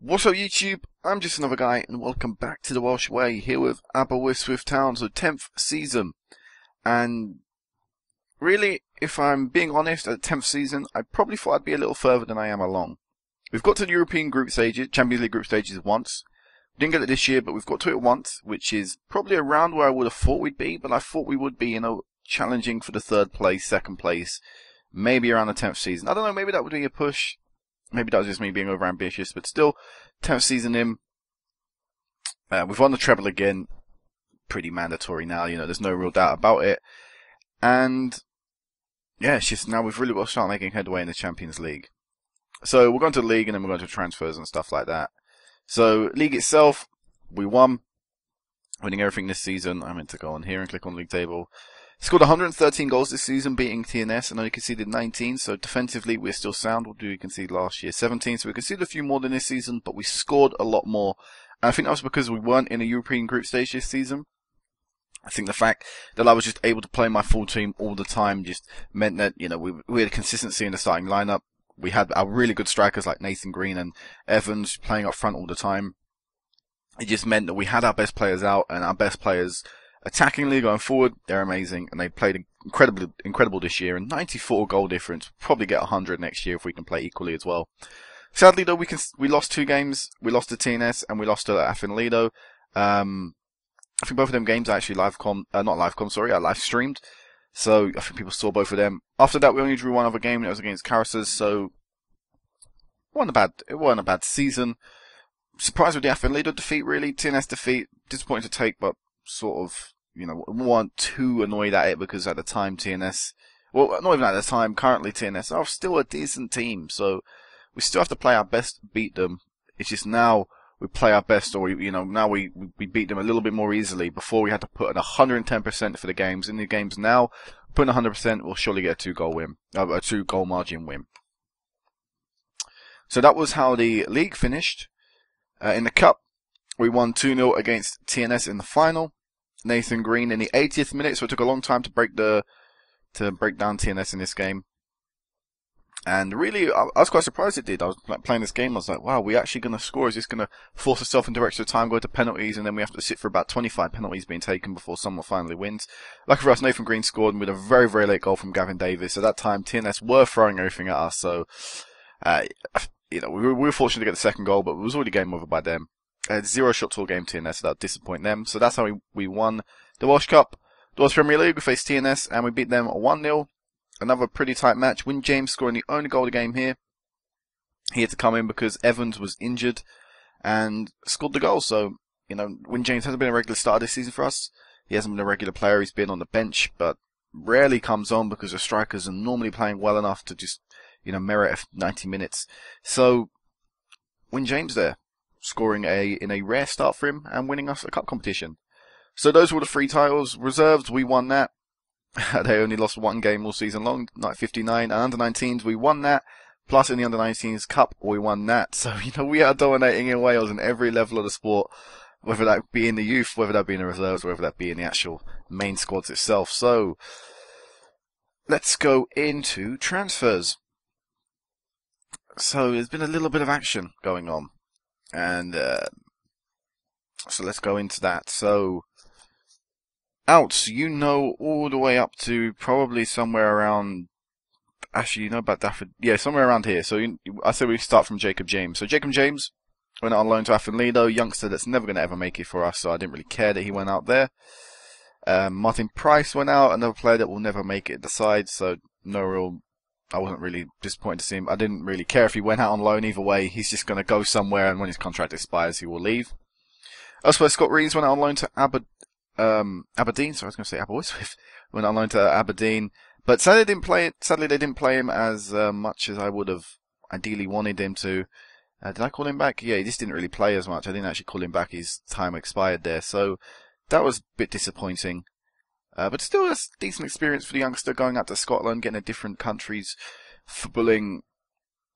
What's up YouTube? I'm just another guy and welcome back to the Welsh Way, here with Aberystwyth Town, so 10th season. And really, if I'm being honest, at the 10th season, I probably thought I'd be a little further than I am along. We've got to the European group stages, Champions League group stages once. We didn't get it this year, but we've got to it once, which is probably around where I would have thought we'd be, but I thought we would be, challenging for the third place, second place, maybe around the 10th season. I don't know, maybe that would be a push. Maybe that was just me being overambitious, but still, 10th season in. We've won the treble again. Pretty mandatory now, there's no real doubt about it. And, yeah, it's just now we've really got to start making headway in the Champions League. So, we're going to the league and then we're going to transfers and stuff like that. So, league itself, we won. Winning everything this season. I meant to go on here and click on league table. Scored 113 goals this season, beating TNS, and only conceded 19, so defensively we're still sound. What did we concede last year? 17, so we conceded a few more than this season, but we scored a lot more. And I think that was because we weren't in a European group stage this season. I think the fact that I was just able to play my full team all the time just meant that, we had consistency in the starting lineup. We had our really good strikers like Nathan Green and Evans playing up front all the time. It just meant that we had our best players out, and our best players attackingly going forward, they're amazing, and they played incredible this year. And 94 goal difference, probably get 100 next year if we can play equally as well. Sadly though, we lost 2 games. We lost to TNS and we lost to Lido. I think both of them games are actually I live streamed. So I think people saw both of them. After that, we only drew one other game, and it was against Carusses. So it wasn't a bad season. Surprised with the Lido defeat, really. TNS defeat, disappointing to take, but sort of, weren't too annoyed at it because at the time TNS, well, not even at the time, currently TNS are still a decent team, so we still have to play our best to beat them. It's just now we play our best, or now we beat them a little bit more easily. Before we had to put in 110% for the games. In the games now, putting 100%, we'll surely get a 2-goal win, a 2-goal margin win. So that was how the league finished. In the cup, we won 2-0 against TNS in the final. Nathan Green in the 80th minute, so it took a long time to break down TNS in this game. And really, I was quite surprised it did. I was playing this game, I was like, wow, we're actually going to score. Is this going to force itself into extra time, go to penalties, and then we have to sit for about 25 penalties being taken before someone finally wins? Luckily for us, Nathan Green scored with a very, very late goal from Gavin Davis. At that time, TNS were throwing everything at us, so, we were fortunate to get the second goal, but it was already game over by them. Had 0 shots all game TNS, so that would disappoint them. So that's how we won the Welsh Cup. The Welsh Premier League, we faced TNS, and we beat them 1-0. Another pretty tight match. Win James scoring the only goal of the game here. He had to come in because Evans was injured and scored the goal. So, Win James hasn't been a regular starter this season for us. He hasn't been a regular player. He's been on the bench, but rarely comes on because the strikers are normally playing well enough to just, merit 90 minutes. So, Win James there, scoring in a rare start for him and winning us a cup competition. So those were the 3 titles. Reserves, we won that. They only lost 1 game all season long, night 59. And under-19s, we won that. Plus in the under-19s cup, we won that. So, we are dominating in Wales in every level of the sport. Whether that be in the youth, whether that be in the reserves, whether that be in the actual main squads itself. So, let's go into transfers. So, there's been a little bit of action going on. And, so let's go into that. So, outs, all the way up to probably somewhere around, actually, about Dafford, yeah, somewhere around here. So, I say we start from Jacob James. So, Jacob James went out on loan to Lido, youngster that's never going to ever make it for us, so I didn't really care that he went out there. Martin Price went out, another player that will never make it at the side, so I wasn't really disappointed to see him. I didn't really care if he went out on loan either way. He's just going to go somewhere, and when his contract expires, he will leave. Elsewhere, Scott Rees went out on loan to Aberdeen. Sorry, I was going to say Aberystwyth. Went out on loan to Aberdeen. But sadly, they didn't play him as much as I would have ideally wanted him to. Did I call him back? Yeah, he just didn't really play as much. I didn't actually call him back. His time expired there. So that was a bit disappointing. But still, a decent experience for the youngster going out to Scotland, getting a different country's footballing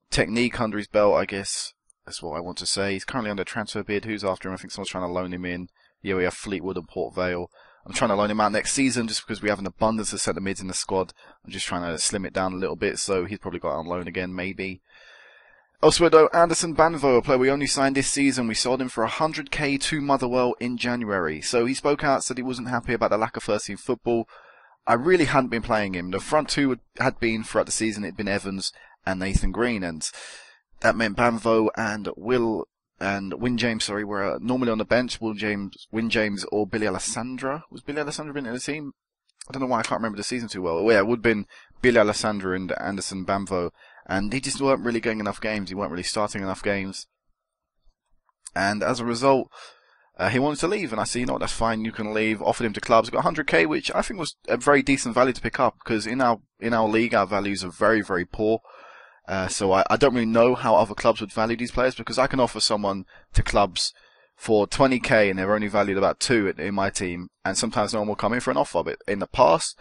technique under his belt, I guess. That's what I want to say. He's currently under transfer bid. Who's after him? I think someone's trying to loan him in. Yeah, we have Fleetwood and Port Vale. I'm trying to loan him out next season just because we have an abundance of centre mids in the squad. I'm just trying to slim it down a little bit, so he's probably got on loan again, maybe. Elsewhere though, Anderson Banvo, a player we only signed this season, we sold him for 100k to Motherwell in January. So he spoke out, said he wasn't happy about the lack of first team football. I really hadn't been playing him. The front two had been throughout the season, it'd been Evans and Nathan Green, and that meant Banvo and Wyn James, were normally on the bench. Wyn James or Billy Alessandra. Was Billy Alessandra been in the team? I don't know why I can't remember the season too well. Yeah, it would have been Billy Alessandra and Anderson Banvo. And he just weren't really getting enough games. He weren't really starting enough games. And as a result, he wanted to leave. And I said, you know what, that's fine, you can leave. Offered him to clubs. Got 100k, which I think was a very decent value to pick up. Because in our league, our values are very, very poor. So I don't really know how other clubs would value these players. Because I can offer someone to clubs for 20k and they're only valued about 2 in my team, and sometimes no one will come in for an offer. But in the past,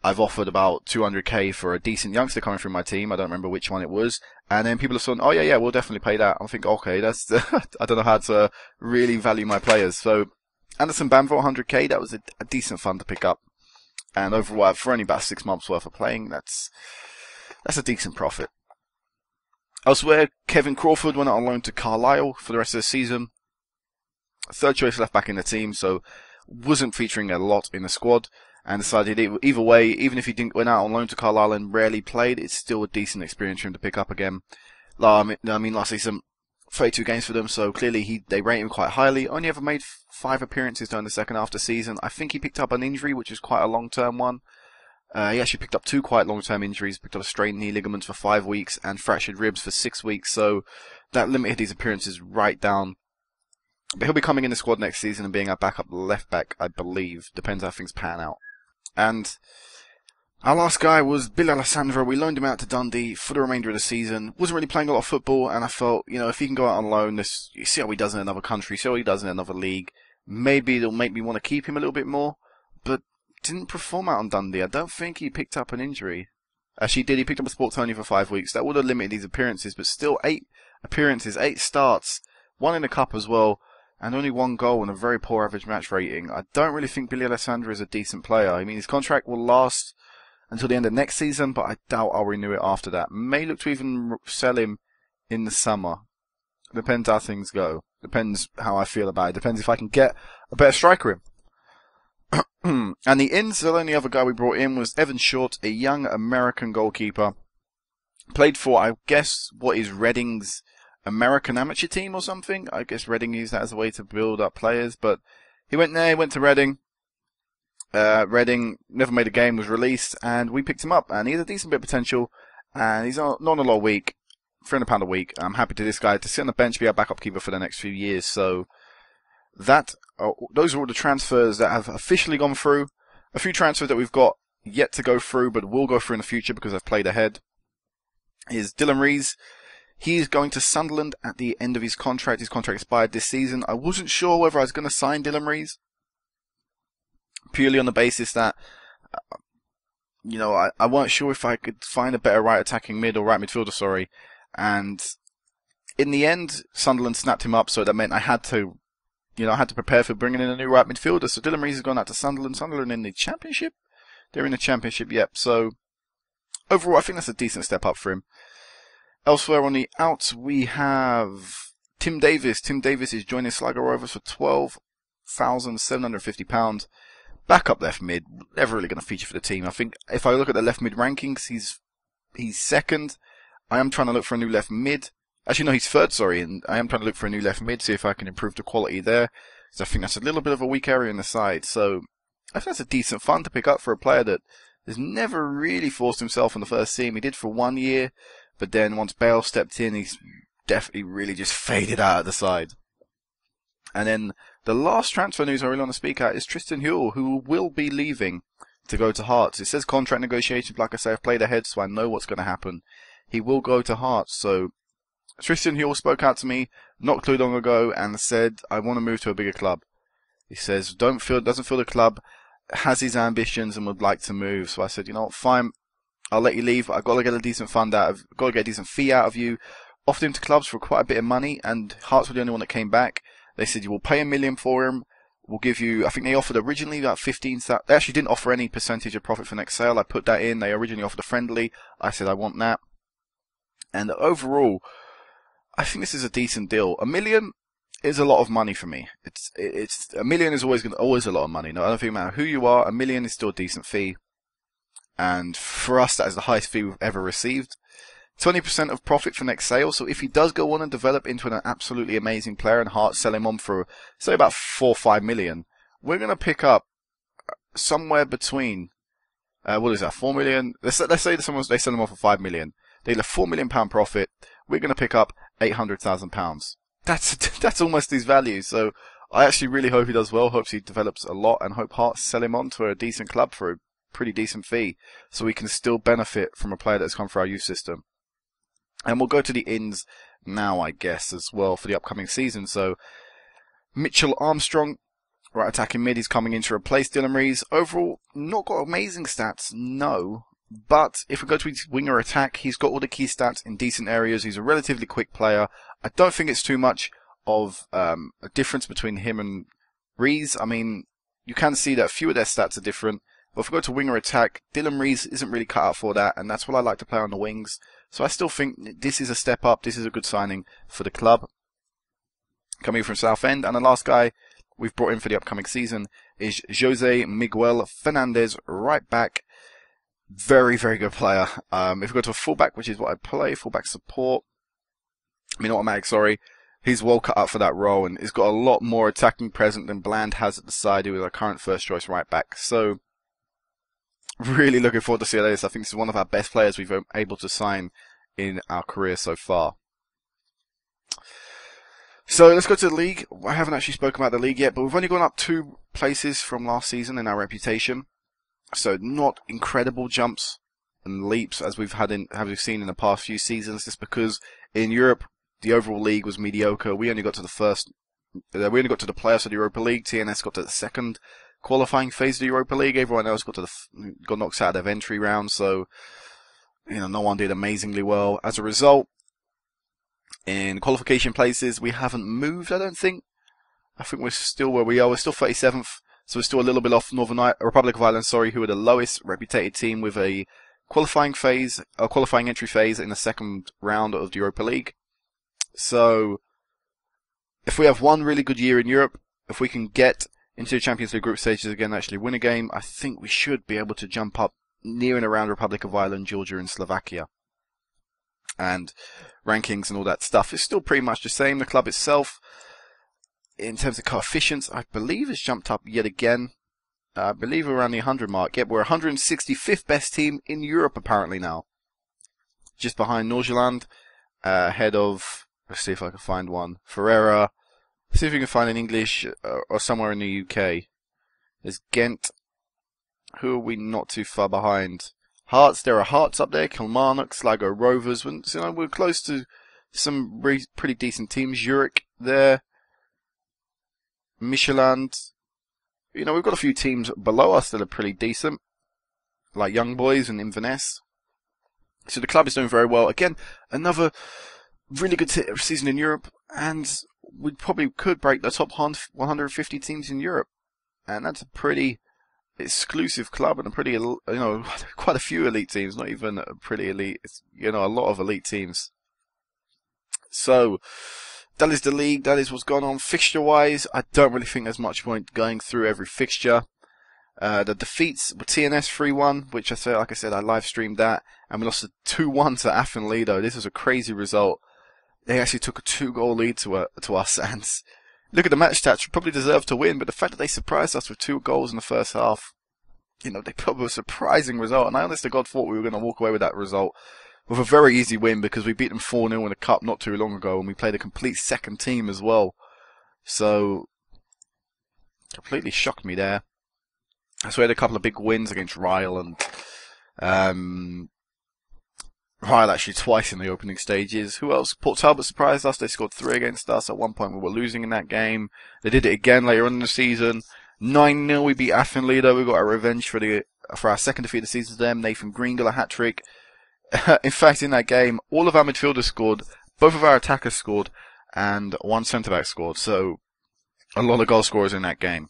I've offered about 200k for a decent youngster coming through my team. I don't remember which one it was, and then people have said, "Oh yeah, we'll definitely pay that." I think, okay, that's I don't know how to really value my players. So Anderson Banvo 100k, that was a decent fund to pick up, and overall for only about 6 months worth of playing, that's a decent profit. Elsewhere, Kevin Crawford went out on loan to Carlisle for the rest of the season. Third choice left back in the team, so wasn't featuring a lot in the squad, and decided either way, even if he went out on loan to Carlisle and rarely played, it's still a decent experience for him to pick up again. I mean, last season, 32 games for them, so clearly they rate him quite highly. Only ever made 5 appearances during the second half of the season. I think he picked up an injury, which is quite a long-term one. He actually picked up 2 quite long-term injuries, picked up a strained knee ligaments for 5 weeks and fractured ribs for 6 weeks, so that limited his appearances right down. But he'll be coming in the squad next season and being our backup left back, I believe. Depends how things pan out. And our last guy was Bill Alessandro. We loaned him out to Dundee for the remainder of the season. Wasn't really playing a lot of football, and I felt, if he can go out on loan, you see how he does in another country, see how he does in another league. Maybe it'll make me want to keep him a little bit more, but didn't perform out on Dundee. I don't think he picked up an injury. Actually, he did. He picked up a sport only for 5 weeks. That would have limited his appearances, but still 8 appearances, 8 starts, 1 in the cup as well, and only 1 goal and a very poor average match rating. I don't really think Billy Alessandro is a decent player. I mean, his contract will last until the end of next season, but I doubt I'll renew it after that. May look to even sell him in the summer. Depends how things go. Depends how I feel about it. Depends if I can get a better striker in. And the only other guy we brought in was Evan Short, a young American goalkeeper. Played for, I guess, what is Reading's American amateur team or something. I guess Reading used that as a way to build up players, but he went there, he went to Reading. Reading never made a game, was released, and we picked him up, and he has a decent bit of potential, and he's not on a lot a week, £300 a week. I'm happy to this guy to sit on the bench, be our backup keeper for the next few years. So those are all the transfers that have officially gone through. A few transfers that we've got yet to go through, but will go through in the future because I've played ahead, is Dylan Rees. He's going to Sunderland at the end of his contract. His contract expired this season. I wasn't sure whether I was going to sign Dylan Rees, purely on the basis that, I weren't sure if I could find a better right midfielder, and in the end, Sunderland snapped him up, so that meant I had to prepare for bringing in a new right midfielder. So Dylan Rees has gone out to Sunderland. Sunderland in the Championship? They're in the Championship, yep. So overall, I think that's a decent step up for him. Elsewhere on the out, we have Tim Davis. Tim Davis is joining Sligo Rovers for £12,750. Backup left mid. Never really going to feature for the team. I think if I look at the left mid rankings, he's second. I am trying to look for a new left mid. Actually, no, he's third, and I am trying to look for a new left mid, see if I can improve the quality there, because I think that's a little bit of a weak area in the side. So I think that's a decent fund to pick up for a player that has never really forced himself in the first team. He did for 1 year, but then once Bale stepped in, he's definitely really just faded out of the side. And then the last transfer news I really want to speak at is Tristan Huell, who will be leaving to go to Hearts. It says contract negotiations. Like I say, I've played ahead, so I know what's going to happen. He will go to Hearts. So Tristan Huell spoke out to me not too long ago and said, I want to move to a bigger club. He says, doesn't feel the club has his ambitions and would like to move. So I said, fine, I'll let you leave. I've got to get a decent fee out of you. Offered him to clubs for quite a bit of money, and Hearts were the only one that came back. They said, you will pay $1 million for him. We'll give you, I think they offered originally about 15,000. They actually didn't offer any percentage of profit for next sale. I put that in. They originally offered a friendly. I said, I want that. And overall, I think this is a decent deal. $1 million is a lot of money for me. It's $1 million is always a lot of money. No, I don't think no matter who you are, $1 million is still a decent fee. And for us, that is the highest fee we've ever received. 20% of profit for next sale. So if he does go on and develop into an absolutely amazing player and Hearts sell him on for, say, about 4 or 5 million, we're going to pick up somewhere between, what is that, 4 million? Let's say that they sell him on for 5 million. They get a £4 million profit. We're going to pick up £800,000. That's almost his value. So I actually really hope he does well. Hopes he develops a lot and hope Hearts sell him on to a decent club for a pretty decent fee. So we can still benefit from a player that's come through our youth system. And we'll go to the ins now, I guess, as well for the upcoming season. So, Mitchell Armstrong, right attacking mid, he's coming in to replace Dylan Rees. Overall, not got amazing stats, no. But if we go to his winger attack, he's got all the key stats in decent areas. He's a relatively quick player. I don't think it's too much of a difference between him and Rees. I mean, you can see that a few of their stats are different. But if we go to winger attack, Dylan Rees isn't really cut out for that, and that's what I like to play on the wings. So I still think this is a step up. This is a good signing for the club. Coming from Southend. And the last guy we've brought in for the upcoming season is Jose Miguel Fernandez, right back. Very, very good player. If we go to a fullback, which is what I play, fullback support. I mean, automatic, sorry. He's well cut out for that role, and he's got a lot more attacking presence than Bland has at the side, who is our current first choice right back. So, really looking forward to seeing this. I think this is one of our best players we've been able to sign in our career so far. So let's go to the league. I haven't actually spoken about the league yet, but we've only gone up 2 places from last season in our reputation. So not incredible jumps and leaps as we've seen in the past few seasons. Just because in Europe the overall league was mediocre. We only got to the playoffs of the Europa League. TNS got to the second qualifying phase of the Europa League. Everyone else got knocked out of their entry round, so no one did amazingly well. As a result, in qualification places, we haven't moved, I don't think. I think we're still where we are. We're still 37th, so we're still a little bit off Republic of Ireland, who are the lowest reputed team with a qualifying entry phase in the second round of the Europa League. So, if we have one really good year in Europe, if we can get into the Champions League group stages again and actually win a game, I think we should be able to jump up near and around Republic of Ireland, Georgia and Slovakia. And rankings and all that stuff is still pretty much the same. The club itself, in terms of coefficients, I believe has jumped up yet again. I believe around the 100 mark. Yep, we're 165th best team in Europe apparently now. Just behind Norgeland, ahead of, let's see if I can find one, Ferreira. See if we can find an English or somewhere in the UK. There's Ghent. Who are we not too far behind? Hearts, there are Hearts up there. Kilmarnock, Sligo Rovers. We're close to some pretty decent teams. Zurich there. Michelin. We've got a few teams below us that are pretty decent. Like Young Boys and Inverness. So the club is doing very well. Again, another really good season in Europe. And we probably could break the top 150 teams in Europe. And that's a pretty exclusive club and a pretty, quite a few elite teams, not even a pretty elite, a lot of elite teams. So, that is the league, that is what's gone on. Fixture-wise, I don't really think there's much point going through every fixture. The defeats were TNS 3-1, which like I said, I live streamed that, and we lost 2-1 to Afton Lido. This was a crazy result. They actually took a 2-goal lead to us, and look at the match stats, we probably deserved to win, but the fact that they surprised us with 2 goals in the first half, they put up a surprising result, and I honest to God thought we were going to walk away with that result with a very easy win, because we beat them 4-0 in the cup not too long ago, and we played a complete second team as well. So, completely shocked me there. So we had a couple of big wins against Ryle and Ryle actually twice in the opening stages. Who else? Port Talbot surprised us. They scored 3 against us. At one point we were losing in that game. They did it again later on in the season. 9-0 we beat Afton Lido. We got our revenge for our second defeat of the season to them. Nathan Green got a hat-trick. In fact, in that game, all of our midfielders scored, both of our attackers scored, and 1 centre-back scored. So, a lot of goal scorers in that game.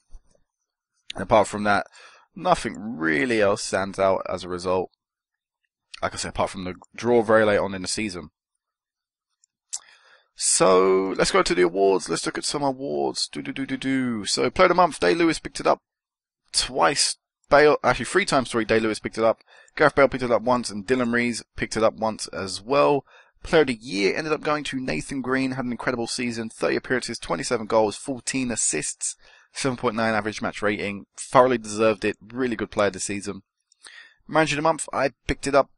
And apart from that, nothing really else stands out as a result. Like I said, apart from the draw very late on in the season. So let's go to the awards. Let's look at some awards. So Player of the Month, Day Lewis picked it up twice. Bale, actually 3 times, sorry, Day Lewis picked it up. Gareth Bale picked it up once, and Dylan Rees picked it up once as well. Player of the Year ended up going to Nathan Green. Had an incredible season. 30 appearances, 27 goals, 14 assists, 7.9 average match rating. Thoroughly deserved it. Really good player this season. Manager of the Month, I picked it up.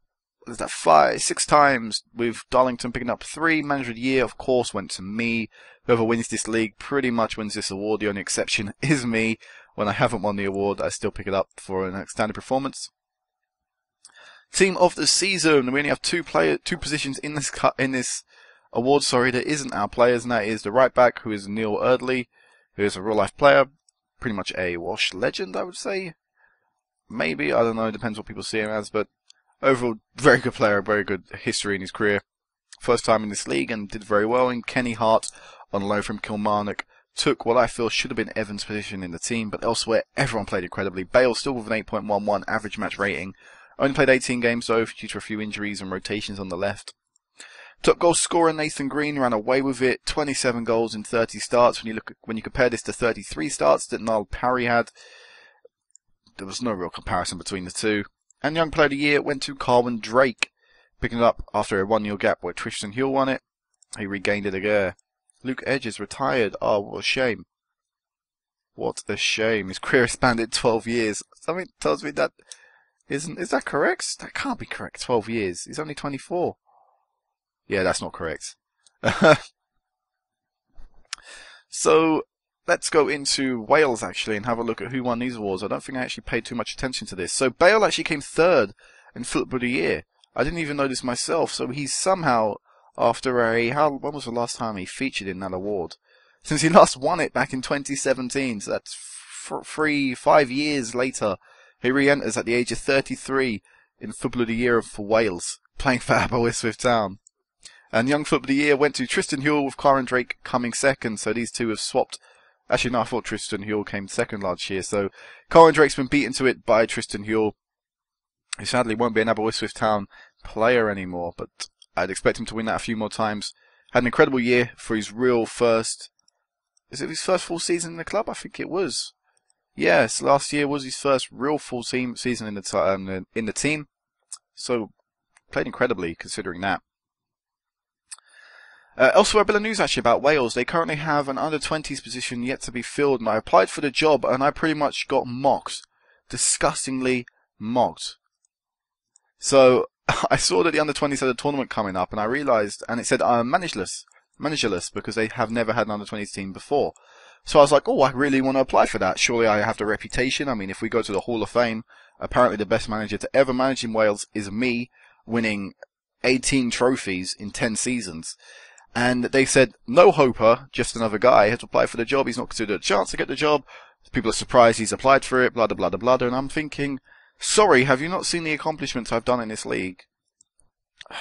Was that 6 times, with Darlington picking up 3. Manager of the Year, of course, went to me. Whoever wins this league pretty much wins this award. The only exception is me. When I haven't won the award, I still pick it up for an outstanding performance. Team of the season. We only have two positions in this award. Sorry, there isn't our players, and that is the right back, who is Neil Eardley, who is a real life player, pretty much a Welsh legend, I would say. Maybe, I don't know, depends what people see him as, but overall, very good player, very good history in his career. First time in this league and did very well. And Kenny Hart, on loan from Kilmarnock, took what I feel should have been Evans' position in the team, but elsewhere, everyone played incredibly. Bale still with an 8.11 average match rating. Only played 18 games though, due to a few injuries and rotations on the left. Top goal scorer Nathan Green ran away with it. 27 goals in 30 starts. When you compare this to 33 starts that Niall Parry had, there was no real comparison between the two. And Young Player of the Year went to Carwyn Drake, picking it up after a 1-0 gap where Tristan Hill won it. He regained it again. Luke Edges retired. Oh, what a shame. What a shame. His career expanded 12 years. Something tells me that is that correct? That can't be correct. 12 years. He's only 24. Yeah, that's not correct. So, let's go into Wales actually and have a look at who won these awards. I don't think I actually paid too much attention to this. So Bale actually came 3rd in Football of the Year. I didn't even know this myself. So he's somehow, after when was the last time he featured in that award? Since he last won it back in 2017. So that's 5 years later. He re-enters at the age of 33 in Football of the Year for Wales, playing for Aberystwyth Town. And Young Football of the Year went to Tristan Hill, with Carwyn Drake coming 2nd. So these two have swapped. Actually, no, I thought Tristan Hill came 2nd last year. So Carwyn Drake's been beaten to it by Tristan Hill, who sadly won't be an Aberystwyth Town player anymore. But I'd expect him to win that a few more times. Had an incredible year for his real first. Is it his first full season in the club? I think it was. Yes, last year was his first real full season in the team. So played incredibly considering that. Elsewhere, a bit of news actually about Wales. They currently have an under-20s position yet to be filled, and I applied for the job and I pretty much got mocked. Disgustingly mocked. So, I saw that the under-20s had a tournament coming up, and I realised, and it said managerless, because they have never had an under-20s team before. So I was like, oh, I really want to apply for that. Surely I have the reputation. I mean, if we go to the Hall of Fame, apparently the best manager to ever manage in Wales is me, winning 18 trophies in 10 seasons. And they said, no hoper, just another guy. He has to apply for the job. He's not considered a chance to get the job. People are surprised he's applied for it, blah, blah, blah, blah, blah. And I'm thinking, sorry, have you not seen the accomplishments I've done in this league?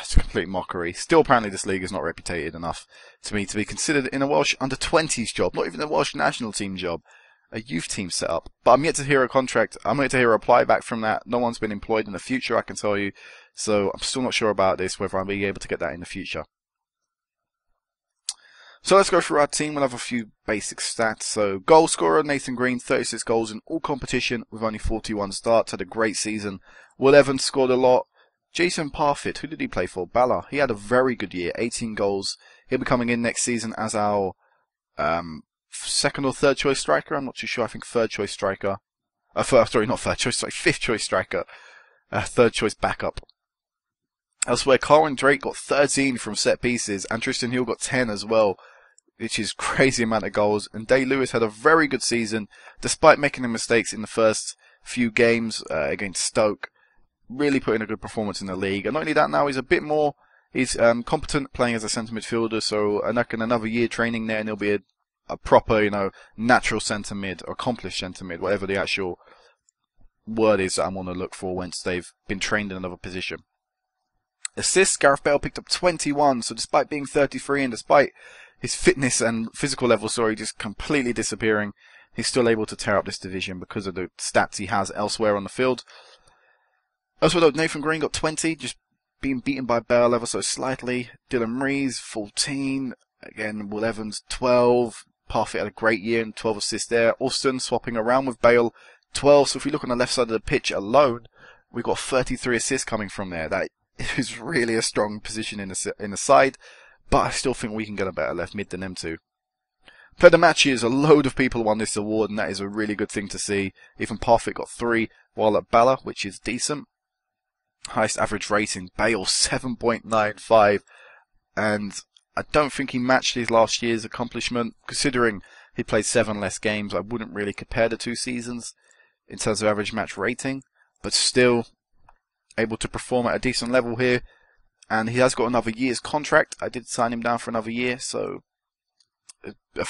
It's a complete mockery. Still, apparently, this league is not reputed enough to me to be considered in a Welsh under-20s job. Not even a Welsh national team job. A youth team setup. But I'm yet to hear a contract. I'm yet to hear a reply back from that. No one's been employed in the future, I can tell you. So I'm still not sure about this, whether I'll be able to get that in the future. So let's go through our team. We'll have a few basic stats. So goal scorer Nathan Green, 36 goals in all competition with only 41 starts. Had a great season. Will Evans scored a lot. Jason Parfitt, who did he play for? Bala. He had a very good year, 18 goals. He'll be coming in next season as our 2nd or 3rd choice striker. I'm not too sure. I think 3rd choice striker. Sorry, not 3rd choice, sorry, 5th choice striker. 3rd choice backup. Elsewhere, Carwyn Drake got 13 from set pieces, and Tristan Hill got 10 as well, which is crazy amount of goals. And Day Lewis had a very good season, despite making the mistakes in the first few games against Stoke. Really put in a good performance in the league. And not only that, now he's a bit more, he's competent playing as a centre midfielder, so I reckon another year training there and he'll be a proper, natural centre mid, or accomplished centre mid, whatever the actual word is that I'm on the look for once they've been trained in another position. Assists, Gareth Bale picked up 21, so despite being 33 and despite his fitness and physical level, just completely disappearing, he's still able to tear up this division because of the stats he has elsewhere on the field. Elsewhere though, Nathan Green got 20, just being beaten by Bale ever so slightly. Dylan Rees, 14. Again, Will Evans, 12. Parfit had a great year and 12 assists there. Austin swapping around with Bale, 12. So if we look on the left side of the pitch alone, we've got 33 assists coming from there. That is really a strong position in the side, but I still think we can get a better left mid than them two. Player of the match years, a load of people won this award, and that is a really good thing to see. Even Parfit got 3, while at Bala, which is decent. Highest average rating, Bale 7.95, and I don't think he matched his last year's accomplishment. Considering he played 7 less games, I wouldn't really compare the 2 seasons in terms of average match rating, but still able to perform at a decent level here. And he has got another year's contract. I did sign him down for another year, so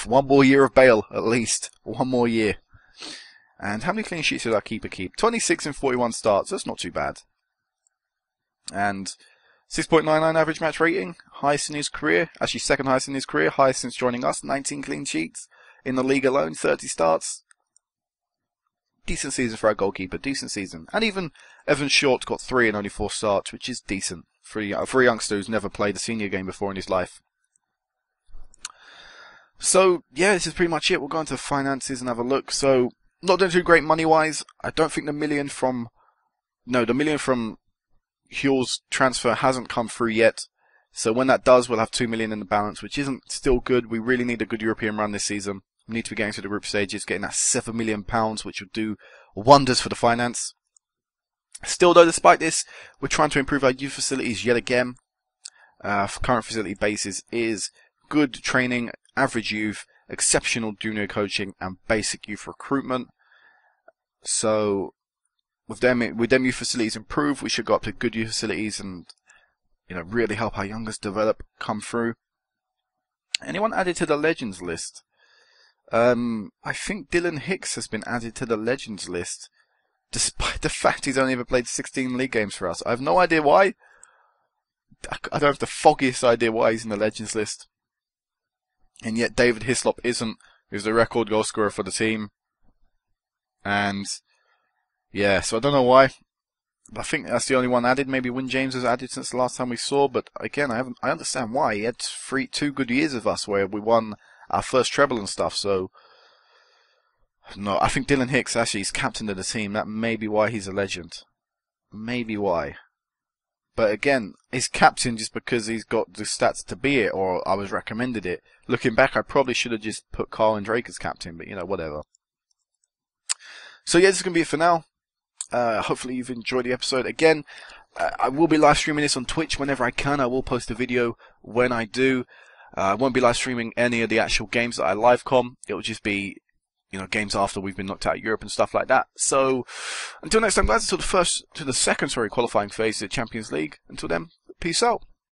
one more year of Bale, at least. One more year. And how many clean sheets did our keeper keep? 26 in 41 starts. That's not too bad. And 6.99 average match rating. Highest in his career. Actually, second highest in his career. Highest since joining us. 19 clean sheets. In the league alone, 30 starts. Decent season for our goalkeeper. Decent season. And even Evan Short got 3 in only 4 starts, which is decent for a youngster who's never played a senior game before in his life. So, yeah, this is pretty much it. We'll go into finances and have a look. So, not doing too great money-wise. I don't think the million from Huell's transfer hasn't come through yet. So when that does, we'll have 2 million in the balance, which isn't still good. We really need a good European run this season. We need to be getting to the group stages, getting that £7 million, which will do wonders for the finance. Still though, despite this, we're trying to improve our youth facilities yet again. Current facility basis is good training, average youth, exceptional junior coaching, and basic youth recruitment. So with them youth facilities improve, we should go up to good youth facilities and really help our youngest develop, come through. Anyone added to the Legends list? I think Dylan Hicks has been added to the Legends list, despite the fact he's only ever played 16 league games for us. I have no idea why. I don't have the foggiest idea why he's in the Legends list. And yet David Hislop isn't, who's the record goal scorer for the team. And yeah, so I don't know why. I think that's the only one added. Maybe Wyn James was added since the last time we saw, but again, I understand why. He had 2 good years of us where we won our first treble and stuff, so no, I think Dylan Hicks actually is captain of the team. That may be why he's a legend. Maybe why. But again, he's captain just because he's got the stats to be it, or I was recommended it. Looking back, I probably should have just put Carl Drake as captain, but whatever. So yeah, this is going to be it for now. Hopefully you've enjoyed the episode. Again, I will be live streaming this on Twitch whenever I can. I will post a video when I do. I won't be live streaming any of the actual games that I live com. It will just be, games after we've been knocked out of Europe and stuff like that. So, until next time, guys, until the second qualifying phase of the Champions League. Until then, peace out.